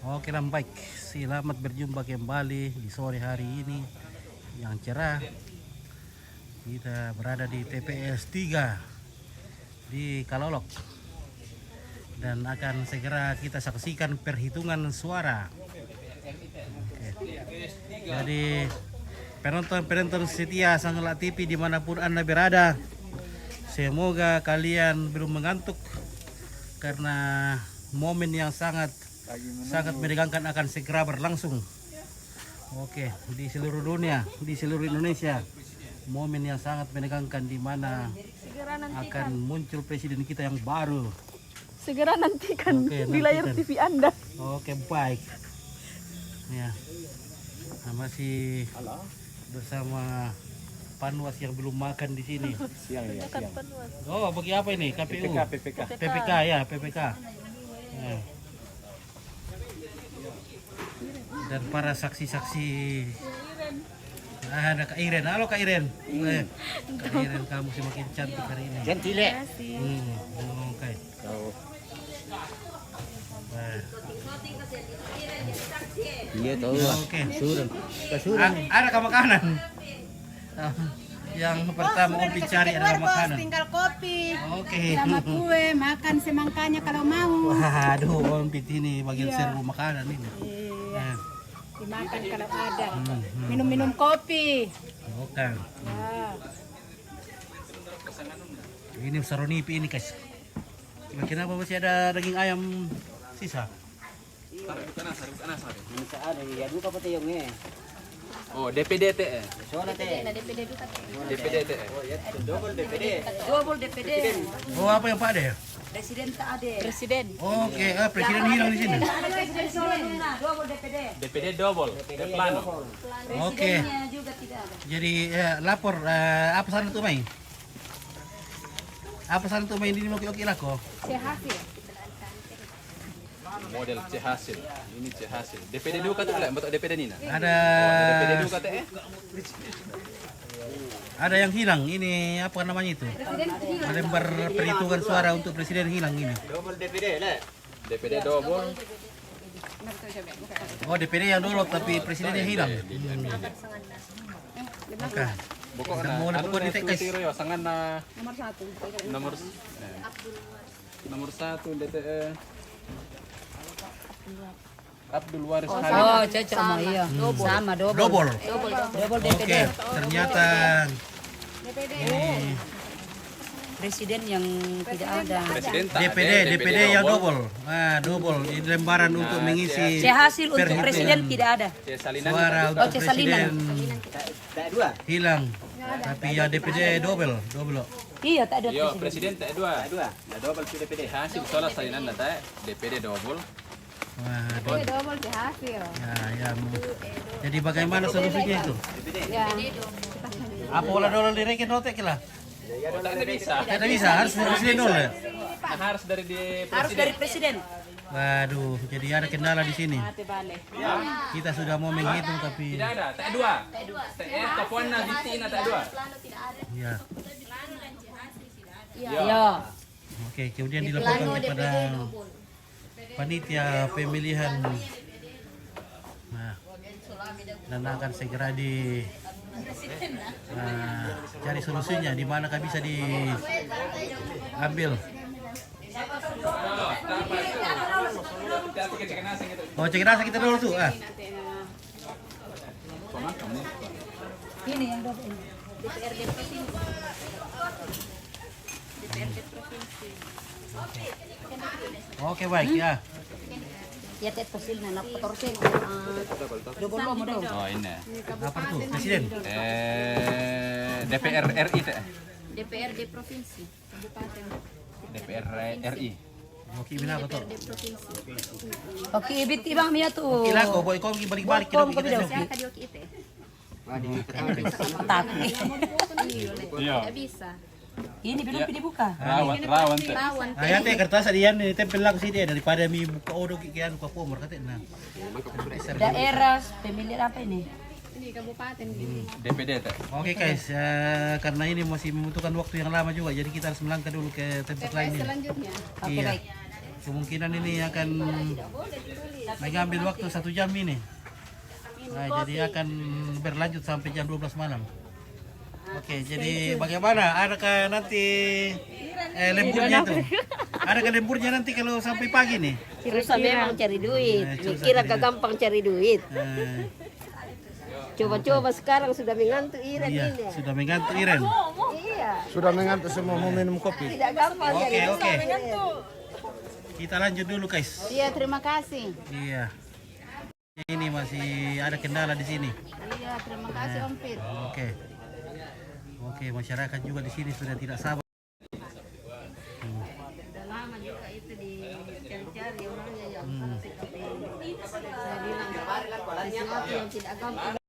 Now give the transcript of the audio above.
Oke lah baik, selamat berjumpa kembali di sore hari ini yang cerah. Kita berada di TPS 3 di Kalolok dan akan segera kita saksikan perhitungan suara. Oke. Jadi penonton-penonton setia Sanggala TV dimanapun Anda berada, semoga kalian belum mengantuk karena momen yang sangat menegangkan akan segera berlangsung. Oke, di seluruh dunia, di seluruh Indonesia, momen yang sangat menegangkan di mana akan muncul presiden kita yang baru. Segera nantikan Oke, di layar nantikan. TV Anda. Oke, baik. Ya, masih bersama Panwas yang belum makan di sini. Siang. Oh, bagi apa ini? KPU. PPK. PPK ya, PPK. Ya. Dan para saksi-saksi. Ada Kak Iren. Halo Kak Iren. Kak Iren, kamu semakin cantik hari ini. Gentile. Oke. Nah, Iya tahu. Oke. Surun. Ada ke makanan. Yang pertama Om cari adalah makanan. Tinggal kopi Oke. sama kue, makan semangkanya kalau mau. Waduh, Om Pit ini bagian Iya. serbu makanan ini. Iya, Nah, dimakan kalau ada. hmm. Minum-minum kopi. Oke. Ya. Ini saronipi ini guys. Kenapa masih ada daging ayam sisa? Bisa ada ya dua apa teh yang Oh, DPD teh. soalnya teh. DPD teh. Oh ya, double DPD. Double DPD. Oh, apa yang Pak ada ya? Presiden tak ada. Presiden. Oke, presiden hilang di sini. Ada presiden Solena, double DPD. DPD double. Plano. Oke. Presidennya juga tidak ada. Jadi lapor apa sana tuh main? Apa sana tuh main ini mau oke lako? Sehasil. Model C hasil. Ini C hasil. DPD dua kata lah, betul DPD Nina. Ada DPD dua kata ada yang hilang. Ini apa namanya itu? Lembar perhitungan suara untuk presiden hilang ini. Double DPD lah. DPD double. Oh, DPD yang dulu tapi presidennya hilang. Oke. Pokok Mau na. pokok di TKS. Tiro sangan na Nomor 1. nomor 1 DTE. Abdul Waris Oh, Hamid. cocok sama iya. Sama Double. Double DPD. Oke, ternyata ini Presiden yang tidak ada. Presiden tak DPD ada, DPD yang double. Nah, double ini lembaran untuk mengisi Sehasil untuk perhitungan presiden tidak ada. C salinan. suara Oh, untuk C salinan. presiden Tak dua. hilang. Tapi ya DPD double. Iya, tak ada Yo, presiden. presiden tak dua. Tak dua. Nah, double si DPD. Hasil soal salinan data DPD double. Waduh. Double sehasil. Ya. Jadi bagaimana solusinya itu? DPD. Ya. Apa olah dolar direken rotek lah? Oh, tak bisa. Tidak bisa, harus presiden dulu ya? Harus dari di Harus dari presiden. Waduh, jadi ada kendala di sini. Mati balik. Kita sudah mau menghitung tapi Tidak ada, tak dua. Kapuan na bitina tak dua. ya. Iya. Oke, kemudian dilaporkan kepada panitia pemilihan. Nah, dan akan segera cari solusinya di manakah bisa diambil. Oh, cek rasa kita dulu tuh. Ini yang double. DPRD provinsi. Oke, baik ya. Ya tet pasil na napatorsen. Double lo mo daw. Oh ini. Apa tuh? Presiden. DPR RI teh. DPRD provinsi. Kabupaten. DPR RI. Oke, apa tuh? DPRD provinsi. Oke, ibit ibang miya tuh. Kila ko, boy ko balik-balik kita Kami daw. oke. Kadi oke ite. Iya. Tidak bisa. Ini belum dibuka. Rawan teh. Rawan. Ayan teh kertas adian ni tempel lang sini daripada mi buka odo kian ko pomor kate na. Daerah pemilihan apa ini? Ini kabupaten gini. DPD teh. Oke guys, karena ini masih membutuhkan waktu yang lama juga, jadi kita harus melangkah dulu ke tempat lain. TPS selanjutnya. Oke Iya. baik. kemungkinan ini akan mengambil waktu 1 jam ini. Nah, jadi akan berlanjut sampai jam 12 malam. Oke, jadi bagaimana? Adakah nanti lemburnya itu? Adakah lemburnya nanti kalau sampai pagi nih? Susah memang cari duit. susah Kira cari duit. gampang cari duit. Eh, Coba-coba sekarang sudah mengantuk Iren iya, ini. sudah mengantuk Iren. Iya. Sudah mengantuk semua mau minum kopi. Tidak gampang Oke, cari oke. duit. Kita lanjut dulu, guys. Iya, terima kasih. Iya. Ini masih ada kendala di sini. Iya, terima kasih Om Pit. Oke. Oke, masyarakat juga di sini sudah tidak sabar. Sudah lama juga itu dicari-cari orangnya ya. Hmm. Saya bilang sesuatu yang tidak gampang.